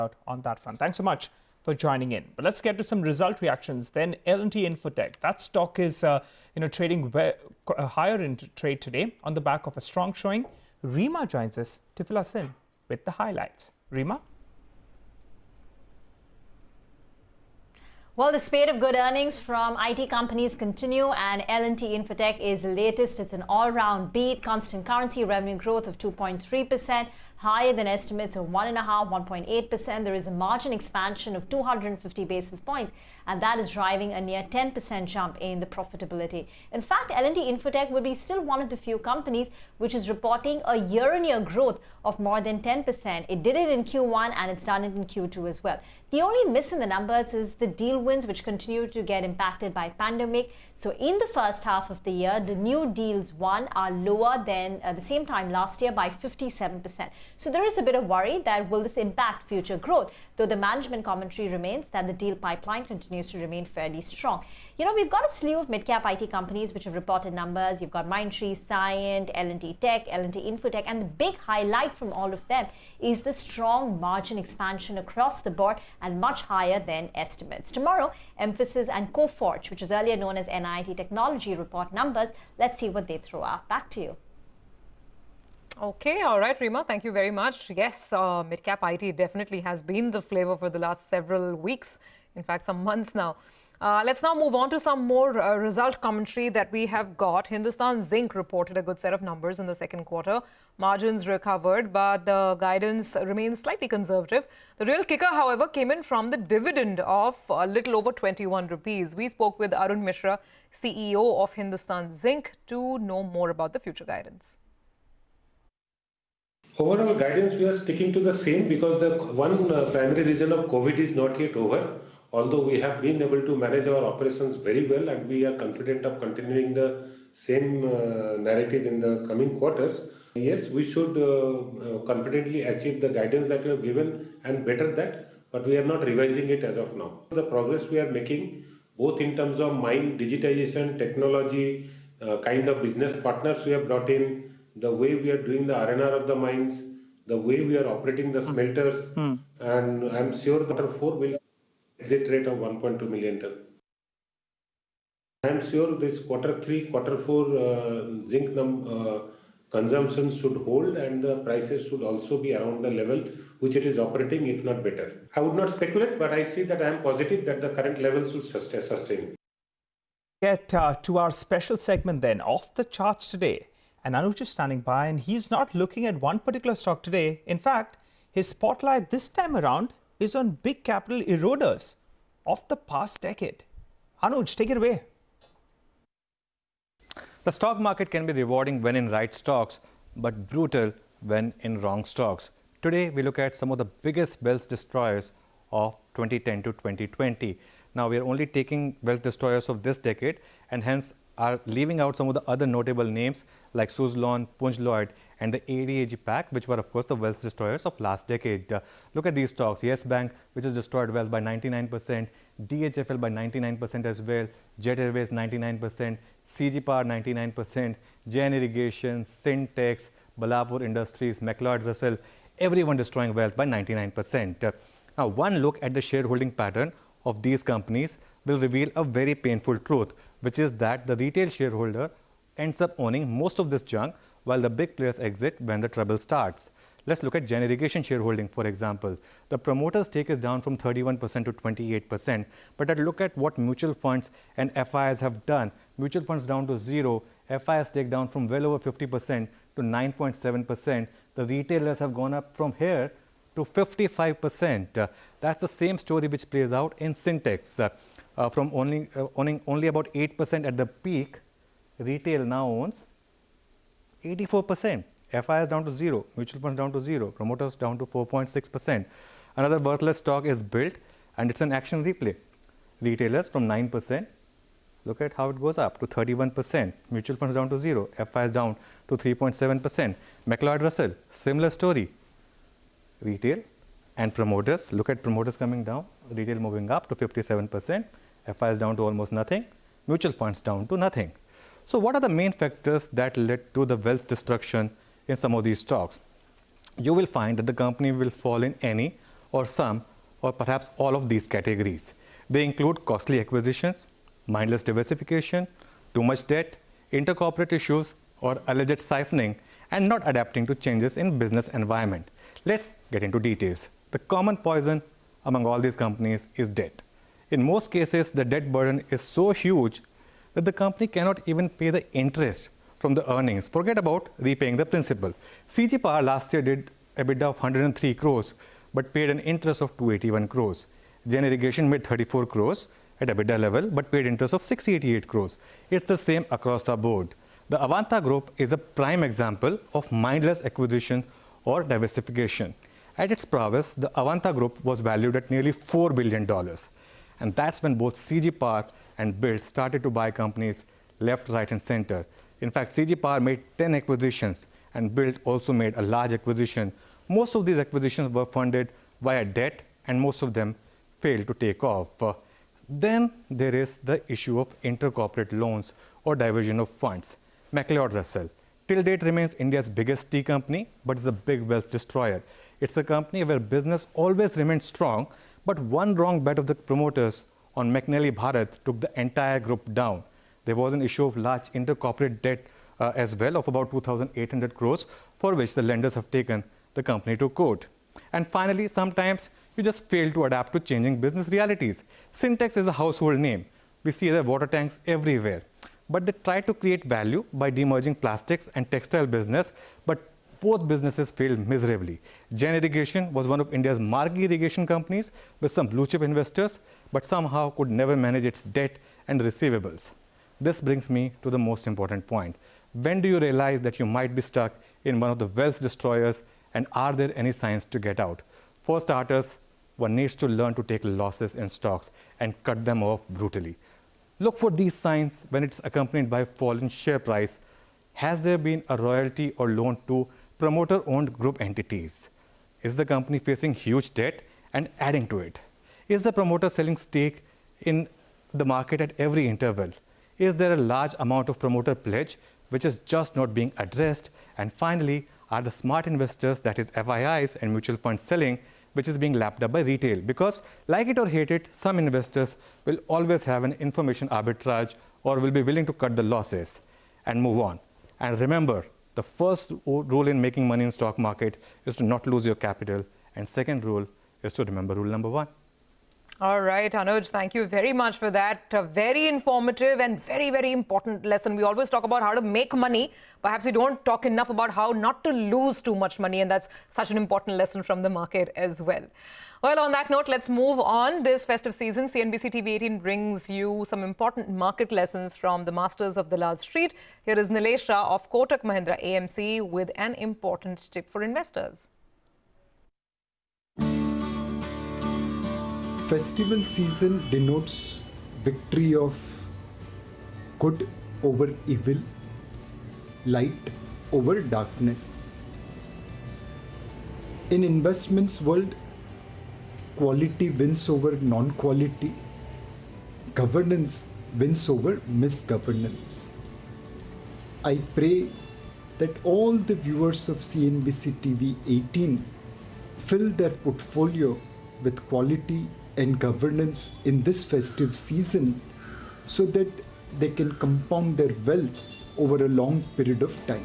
out on that front. Thanks so much for joining in. But let's get to some result reactions. Then L&T Infotech. That stock is trading higher in trade today on the back of a strong showing. Rima joins us to fill us in with the highlights. Rima? Well, the spate of good earnings from IT companies continue, and L&T Infotech is the latest. It's an all-round beat. Constant currency revenue growth of 2.3%, higher than estimates of 1.5%, 1.8%. There is a margin expansion of 250 basis points, and that is driving a near 10% jump in the profitability. In fact, L&T Infotech would be still one of the few companies which is reporting a year-on-year growth of more than 10%. It did it in Q1 and it's done it in Q2 as well. The only miss in the numbers is the deal wins, which continue to get impacted by pandemic. So in the first half of the year, the new deals won are lower than the same time last year by 57%. So there is a bit of worry that will this impact future growth, though the management commentary remains that the deal pipeline continues to remain fairly strong. You know, we've got a slew of mid-cap IT companies which have reported numbers. You've got Mindtree, Cyient, L&T Tech, L&T Infotech, and the big highlight from all of them is the strong margin expansion across the board and much higher than estimates. Tomorrow, Mphasis and Coforge, which is earlier known as NIIT Technology, report numbers. Let's see what they throw out. Back to you. Okay, all right, Rima, thank you very much. Yes, mid-cap IT definitely has been the flavor for the last several weeks, in fact, some months now. Let's now move on to some more result commentary that we have got. Hindustan Zinc reported a good set of numbers in the second quarter. Margins recovered, but the guidance remains slightly conservative. The real kicker, however, came in from the dividend of a little over 21 rupees. We spoke with Arun Mishra, CEO of Hindustan Zinc, to know more about the future guidance. Overall guidance, we are sticking to the same because the one primary reason of COVID is not yet over. Although we have been able to manage our operations very well and we are confident of continuing the same narrative in the coming quarters, yes, we should confidently achieve the guidance that we have given and better that, but we are not revising it as of now. The progress we are making, both in terms of mine digitization, technology, kind of business partners we have brought in, the way we are doing the R&R of the mines, the way we are operating the smelters, and I'm sure quarter 4 will exit rate of 1.2 million ton. I'm sure this quarter 3, quarter 4 zinc consumption should hold and the prices should also be around the level which it is operating, if not better. I would not speculate, but I see that I am positive that the current levels should sustain. Get to our special segment then, off the charts today. And Anuj is standing by, and he's not looking at one particular stock today. In fact, his spotlight this time around is on big capital eroders of the past decade. Anuj, take it away. The stock market can be rewarding when in right stocks, but brutal when in wrong stocks. Today, we look at some of the biggest wealth destroyers of 2010 to 2020. Now, we are only taking wealth destroyers of this decade and hence are leaving out some of the other notable names like Suzlon, Punj Lloyd, and the ADAG pack, which were, of course, the wealth destroyers of last decade. Look at these stocks. Yes Bank, which has destroyed wealth by 99%, DHFL by 99% as well, Jet Airways 99%, CG Power 99%, JN Irrigation, Syntex, Balapur Industries, McLeod Russell, everyone destroying wealth by 99%. Now, one look at the shareholding pattern of these companies will reveal a very painful truth, which is that the retail shareholder ends up owning most of this junk while the big players exit when the trouble starts. Let's look at JN Irrigation shareholding, for example. The promoter's stake is down from 31% to 28%. But look at what mutual funds and FIs have done. Mutual funds down to 0, FIs stake down from well over 50% to 9.7%. The retailers have gone up from here to 55%. That's the same story which plays out in Syntex. From owning only about 8% at the peak, retail now owns 84%. FIs down to 0, mutual funds down to 0, promoters down to 4.6%. Another worthless stock is Built, and it's an action replay. Retailers from 9%, look at how it goes up to 31%. Mutual funds down to 0, FIs down to 3.7%. McLeod Russell, similar story. Retail and promoters, look at promoters coming down, retail moving up to 57%, FIs down to almost nothing, mutual funds down to nothing. So what are the main factors that led to the wealth destruction in some of these stocks? You will find that the company will fall in any or some or perhaps all of these categories. They include costly acquisitions, mindless diversification, too much debt, intercorporate issues, or alleged siphoning, and not adapting to changes in business environment. Let's get into details. The common poison among all these companies is debt. In most cases, the debt burden is so huge that the company cannot even pay the interest from the earnings. Forget about repaying the principal. CG Power last year did EBITDA of 103 crores, but paid an interest of 281 crores. Gen Irrigation made 34 crores at EBITDA level, but paid interest of 688 crores. It's the same across the board. The Avanta Group is a prime example of mindless acquisition or diversification. At its prowess, the Avanta Group was valued at nearly $4 billion. And that's when both CG Power and Build started to buy companies left, right, and center. In fact, CG Power made 10 acquisitions, and Build also made a large acquisition. Most of these acquisitions were funded via debt, and most of them failed to take off. Then there is the issue of intercorporate loans or diversion of funds. McLeod Russell, till date, remains India's biggest tea company, but is a big wealth destroyer. It's a company where business always remained strong, but one wrong bet of the promoters on McNally Bharat took the entire group down. There was an issue of large intercorporate debt as well of about 2,800 crores, for which the lenders have taken the company to court. And finally, sometimes you just fail to adapt to changing business realities. Syntex is a household name. We see their water tanks everywhere. But they try to create value by demerging plastics and textile business, but both businesses failed miserably. Gen Irrigation was one of India's marquee irrigation companies with some blue chip investors, but somehow could never manage its debt and receivables. This brings me to the most important point. When do you realize that you might be stuck in one of the wealth destroyers, and are there any signs to get out? For starters, one needs to learn to take losses in stocks and cut them off brutally. Look for these signs when it's accompanied by fallen share price. Has there been a royalty or loan to promoter-owned group entities? Is the company facing huge debt and adding to it? Is the promoter selling stake in the market at every interval? Is there a large amount of promoter pledge which is just not being addressed? And finally, are the smart investors, that is FIIs and mutual fund selling, which is being lapped up by retail? Because like it or hate it, some investors will always have an information arbitrage or will be willing to cut the losses and move on. And remember, the first rule in making money in stock market is to not lose your capital. And second rule is to remember rule number 1. All right, Anuj, thank you very much for that. Very informative and very, very important lesson. We always talk about how to make money. Perhaps we don't talk enough about how not to lose too much money. And that's such an important lesson from the market as well. Well, on that note, let's move on. This festive season, CNBC TV 18 brings you some important market lessons from the masters of the Lal Street. Here is Nilesh Rao of Kotak Mahindra AMC with an important tip for investors. Festival season denotes victory of good over evil, light over darkness. In investments world, quality wins over non-quality, governance wins over misgovernance. I pray that all the viewers of CNBC TV 18 fill their portfolio with quality and governance in this festive season so that they can compound their wealth over a long period of time.